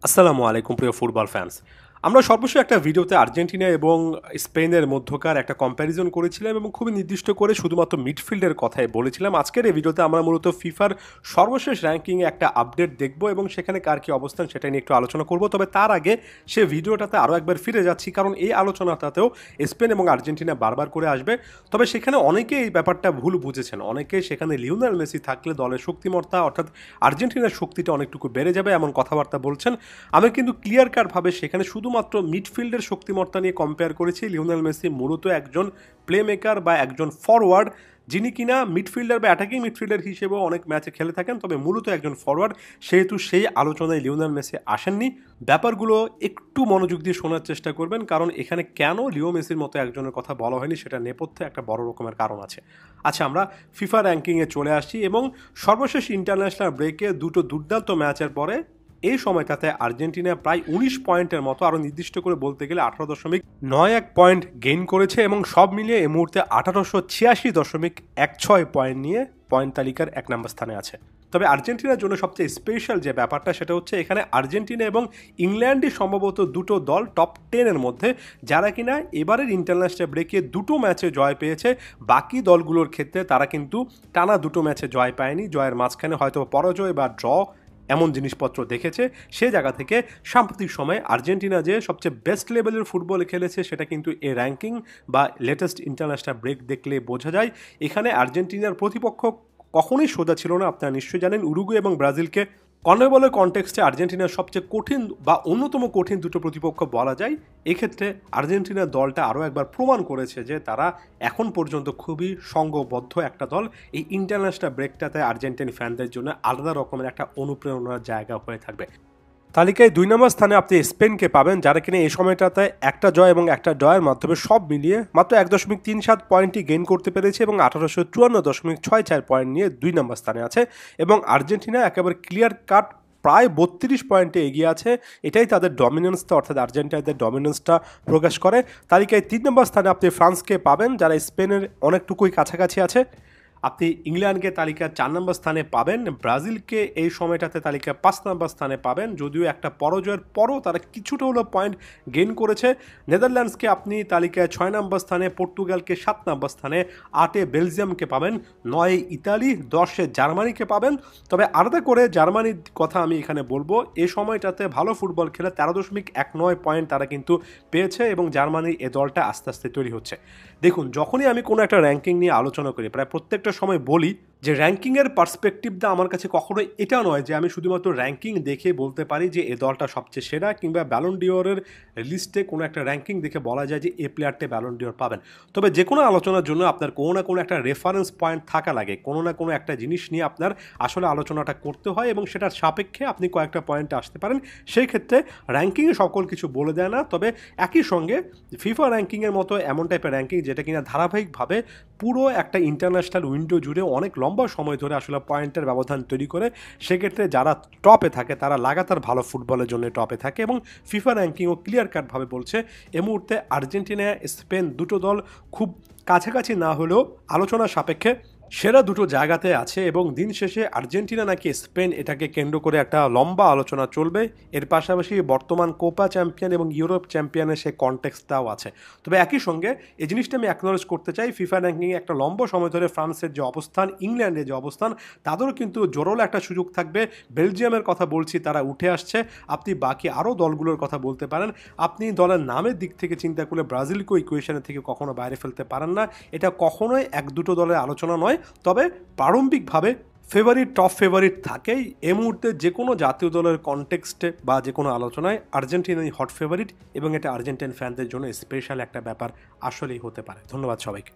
আসসালামু আলাইকুম প্রিয় ফুটবল ফ্যান্স। আমরা সর্বশেষ একটা ভিডিওতে আর্জেন্টিনা এবং স্পেনের মধ্যকার একটা কম্প্যারিজন করেছিলাম এবং খুবই নির্দিষ্ট করে শুধুমাত্র মিডফিল্ডের কথাই বলেছিলাম। আজকের এই ভিডিওতে আমরা মূলত ফিফার সর্বশেষ র্যাঙ্কিংয়ে একটা আপডেট দেখব এবং সেখানে কার কী অবস্থান সেটা নিয়ে একটু আলোচনা করব। তবে তার আগে সে ভিডিওটাতে আরও একবার ফিরে যাচ্ছি, কারণ এই আলোচনাটাতেও স্পেন এবং আর্জেন্টিনা বারবার করে আসবে। তবে সেখানে অনেকেই এই ব্যাপারটা ভুল বুঝেছেন। অনেকে সেখানে লিওনেল মেসি থাকলে দলের শক্তিমত্তা অর্থাৎ আর্জেন্টিনার শক্তিটা অনেকটুকু বেড়ে যাবে এমন কথাবার্তা বলছেন। আমি কিন্তু ক্লিয়ার কাটভাবে সেখানে শুধুমাত্র মিডফিল্ডের শক্তিমত্তা নিয়ে কম্পেয়ার করেছি। লিওনেল মেসি মূলত একজন প্লেমেকার বা একজন ফরওয়ার্ড, যিনি কিনা মিডফিল্ডার বা অ্যাটাকিং মিডফিল্ডার হিসেবেও অনেক ম্যাচে খেলে থাকেন, তবে মূলত একজন ফরওয়ার্ড। সেহেতু সেই আলোচনায় লিওনেল মেসি আসেননি। ব্যাপারগুলো একটু মনোযোগ দিয়ে শোনার চেষ্টা করবেন, কারণ এখানে কেন লিও মেসির মতো একজনের কথা বলা হয়নি সেটা নেপথ্যে একটা বড় রকমের কারণ আছে। আচ্ছা, আমরা ফিফা র্যাঙ্কিংয়ে চলে আসছি এবং সর্বশেষ ইন্টারন্যাশনাল ব্রেকে দুটো দুর্দান্ত ম্যাচের পরে এই সময়টাতে আর্জেন্টিনা প্রায় 19 পয়েন্টের মতো, আরও নির্দিষ্ট করে বলতে গেলে 18.91 পয়েন্ট গেইন করেছে এবং সব মিলিয়ে এই মুহূর্তে 1886.16 পয়েন্ট নিয়ে পয়েন্ট তালিকার 1 নম্বর স্থানে আছে। তবে আর্জেন্টিনার জন্য সবচেয়ে স্পেশাল যে ব্যাপারটা সেটা হচ্ছে এখানে আর্জেন্টিনা এবং ইংল্যান্ডই সম্ভবত দুটো দল টপ 10-এর মধ্যে যারা কিনা এবারের ইন্টারন্যাশনাল ব্রেকে দুটো ম্যাচে জয় পেয়েছে। বাকি দলগুলোর ক্ষেত্রে তারা কিন্তু টানা দুটো ম্যাচে জয় পায়নি, জয়ের মাঝখানে হয়তো পরাজয় বা ড্র এমন জিনিসপত্র দেখেছে। সে জায়গা থেকে সাম্প্রতিক সময়ে আর্জেন্টিনা যে সবচেয়ে বেস্ট লেভেলের ফুটবল খেলেছে সেটা কিন্তু এই র্যাঙ্কিং বা লেটেস্ট ইন্টারন্যাশনাল ব্রেক দেখলে বোঝা যায়। এখানে আর্জেন্টিনার প্রতিপক্ষ কখনোই সোজা ছিল না। আপনারা নিশ্চয়ই জানেন উরুগুয়ে এবং ব্রাজিলকে কনমেবলের কনটেক্সটে আর্জেন্টিনার সবচেয়ে কঠিন বা অন্যতম কঠিন দুটো প্রতিপক্ষ বলা যায়। এক্ষেত্রে আর্জেন্টিনার দলটা আরও একবার প্রমাণ করেছে যে তারা এখন পর্যন্ত খুবই সংঘবদ্ধ একটা দল। এই ইন্টারন্যাশনাল ব্রেকটাতে আর্জেন্টিন ফ্যানদের জন্য আলাদা রকমের একটা অনুপ্রেরণার জায়গা হয়ে থাকবে। তালিকায় 2 নম্বর স্থানে আপনি স্পেনকে পাবেন, যারা কিনা এই সময়টাতে একটা জয় এবং একটা ড্রয়ের মাধ্যমে সব মিলিয়ে মাত্র 1.37 পয়েন্টই গেইন করতে পেরেছে এবং 1854.64 পয়েন্ট নিয়ে 2 নম্বর স্থানে আছে। এবং আর্জেন্টিনা একেবারে ক্লিয়ার কাট প্রায় 32 পয়েন্টে এগিয়ে আছে। এটাই তাদের ডমিনেন্সটা, অর্থাৎ আর্জেন্টিনাদের ডমিনেন্সটা প্রকাশ করে। তালিকায় 3 নম্বর স্থানে আপনি ফ্রান্সকে পাবেন, যারা স্পেনের অনেকটুকুই কাছাকাছি আছে। আপনি ইংল্যান্ডকে তালিকার 4 নম্বর স্থানে পাবেন, ব্রাজিলকে এই সময়টাতে তালিকায় 5 নম্বর স্থানে পাবেন, যদিও একটা পরাজয়ের পরও তারা কিছুটা হলো পয়েন্ট গেইন করেছে। নেদারল্যান্ডসকে আপনি তালিকায় 6 নম্বর স্থানে, পর্তুগালকে 7 নম্বর স্থানে, 8-এ বেলজিয়ামকে পাবেন, 9-এ ইতালি, 10-এ জার্মানিকে পাবেন। তবে আলাদা করে জার্মানির কথা আমি এখানে বলবো, এই সময়টাতে ভালো ফুটবল খেলে 13.19 পয়েন্ট তারা কিন্তু পেয়েছে এবং জার্মানির এ দলটা আস্তে আস্তে তৈরি হচ্ছে। দেখুন, যখনই আমি কোনো একটা র্যাঙ্কিং নিয়ে আলোচনা করি প্রায় প্রত্যেকটা সময় বলি যে র্যাঙ্কিংয়ের পার্সপেক্টিভটা আমার কাছে কখনোই এটা নয় যে আমি শুধুমাত্র র্যাঙ্কিং দেখে বলতে পারি যে এ দলটা সবচেয়ে সেরা, কিংবা ব্যালন ডিওরের লিস্টে কোনো একটা র্যাঙ্কিং দেখে বলা যায় যে এ প্লেয়ারটা ব্যালন ডিওর পাবেন। তবে যে কোনো আলোচনার জন্য আপনার কোনো না কোনো একটা রেফারেন্স পয়েন্ট থাকা লাগে, কোনো না কোনো একটা জিনিস নিয়ে আপনার আসলে আলোচনাটা করতে হয় এবং সেটার সাপেক্ষে আপনি কয়েকটা পয়েন্টে আসতে পারেন। সেই ক্ষেত্রে র্যাঙ্কিংয়ে সকল কিছু বলে দেয় না, তবে একই সঙ্গে ফিফা র্যাঙ্কিংয়ের মতো এমন টাইপের র্যাঙ্কিং যেটা কিনা ধারাবাহিকভাবে পুরো একটা ইন্টারন্যাশনাল উইন্ডো জুড়ে অনেক লম্বা সময় ধরে আসলে পয়েন্টের ব্যবধান তৈরি করে, সেক্ষেত্রে যারা টপে থাকে তারা লাগাতার ভালো ফুটবলের জন্য টপে থাকে। এবং ফিফা র্যাঙ্কিংও ক্লিয়ার কাটভাবে বলছে এ মুহূর্তে আর্জেন্টিনা স্পেন দুটো দল খুব কাছাকাছি না হলেও আলোচনা সাপেক্ষে সেরা দুটো জায়গাতে আছে এবং দিন শেষে আর্জেন্টিনা নাকি স্পেন এটাকে কেন্দ্র করে একটা লম্বা আলোচনা চলবে। এর পাশাপাশি বর্তমান কোপা চ্যাম্পিয়ন এবং ইউরোপ চ্যাম্পিয়নের সেই কনটেক্সটটাও আছে। তবে একই সঙ্গে এই জিনিসটা আমি অ্যাকনোলেজ করতে চাই, ফিফা র্যাঙ্কিংয়ে একটা লম্বা সময় ধরে ফ্রান্সের যে অবস্থান, ইংল্যান্ডের যে অবস্থান, তাদেরও কিন্তু জোরালো একটা সুযোগ থাকবে। বেলজিয়ামের কথা বলছি, তারা উঠে আসছে। আপনি বাকি আরও দলগুলোর কথা বলতে পারেন। আপনি দলের নামের দিক থেকে চিন্তা করলে ব্রাজিলকেও ইকুয়েশনের থেকে কখনো বাইরে ফেলতে পারেন না। এটা কখনোই এক দুটো দলের আলোচনা নয়, তবে প্রারম্ভিকভাবে টপ ফেভারিট থাকেই। এই মুহূর্তে যে কোনো জাতীয় দলের কনটেক্সটে বা যে কোনো আলোচনায় আর্জেন্টিনাই হট ফেভারিট এবং এটা আর্জেন্টিন ফ্যানদের জন্য স্পেশাল একটা ব্যাপার আসলেই হতে পারে। ধন্যবাদ সবাইকে।